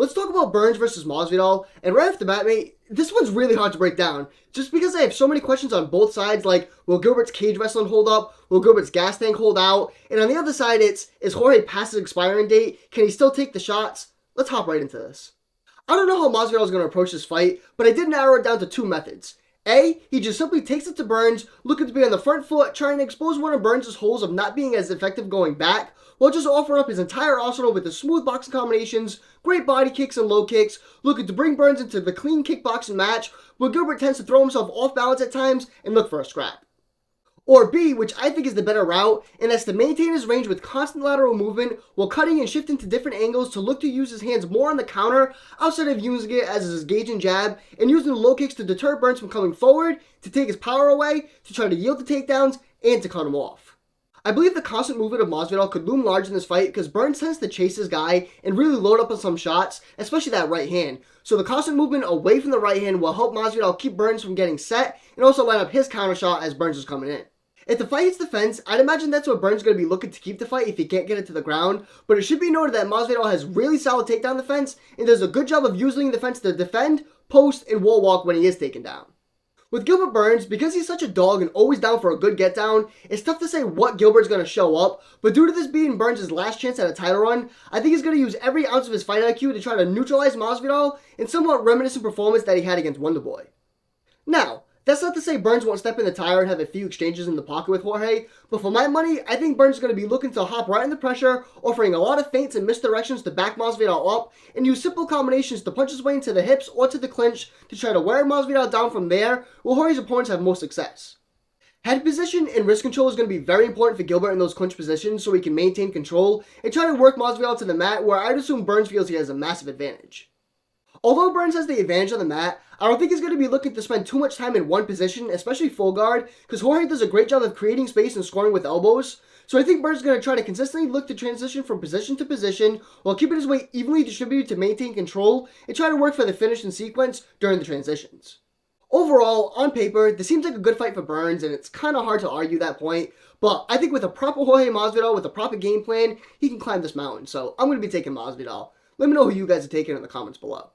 Let's talk about Burns versus Masvidal, and right off the bat, mate, this one's really hard to break down, just because I have so many questions on both sides, like, will Gilbert's cage wrestling hold up? Will Gilbert's gas tank hold out? And on the other side, is Jorge past his expiring date? Can he still take the shots? Let's hop right into this. I don't know how Masvidal is going to approach this fight, but I did narrow it down to two methods. A, he just simply takes it to Burns, looking to be on the front foot, trying to expose one of Burns' holes of not being as effective going back, while just offering up his entire arsenal with the smooth boxing combinations, great body kicks and low kicks, looking to bring Burns into the clean kickboxing match, where Gilbert tends to throw himself off balance at times and look for a scrap. Or B, which I think is the better route, and that's to maintain his range with constant lateral movement while cutting and shifting to different angles to look to use his hands more on the counter outside of using it as his gauge and jab, and using the low kicks to deter Burns from coming forward, to take his power away, to try to yield the takedowns, and to cut him off. I believe the constant movement of Masvidal could loom large in this fight because Burns tends to chase his guy and really load up on some shots, especially that right hand. So the constant movement away from the right hand will help Masvidal keep Burns from getting set and also line up his counter shot as Burns is coming in. If the fight hits the fence, I'd imagine that's what Burns is going to be looking to keep the fight if he can't get it to the ground, but it should be noted that Masvidal has really solid takedown defense and does a good job of using the fence to defend, post, and wall walk when he is taken down. With Gilbert Burns, because he's such a dog and always down for a good get down, it's tough to say what Gilbert's going to show up, but due to this being Burns' last chance at a title run, I think he's going to use every ounce of his fight IQ to try to neutralize Masvidal in somewhat reminiscent performance that he had against Wonderboy. Now, that's not to say Burns won't step in the tire and have a few exchanges in the pocket with Jorge, but for my money, I think Burns is going to be looking to hop right in the pressure, offering a lot of feints and misdirections to back Masvidal up, and use simple combinations to punch his way into the hips or to the clinch to try to wear Masvidal down from there, where Jorge's opponents have most success. Head position and wrist control is going to be very important for Gilbert in those clinch positions so he can maintain control and try to work Masvidal to the mat, where I'd assume Burns feels he has a massive advantage. Although Burns has the advantage on the mat, I don't think he's going to be looking to spend too much time in one position, especially full guard, because Jorge does a great job of creating space and scoring with elbows. So I think Burns is going to try to consistently look to transition from position to position while keeping his weight evenly distributed to maintain control and try to work for the finish in sequence during the transitions. Overall, on paper, this seems like a good fight for Burns, and it's kind of hard to argue that point, but I think with a proper Jorge Masvidal, with a proper game plan, he can climb this mountain, so I'm going to be taking Masvidal. Let me know who you guys are taking in the comments below.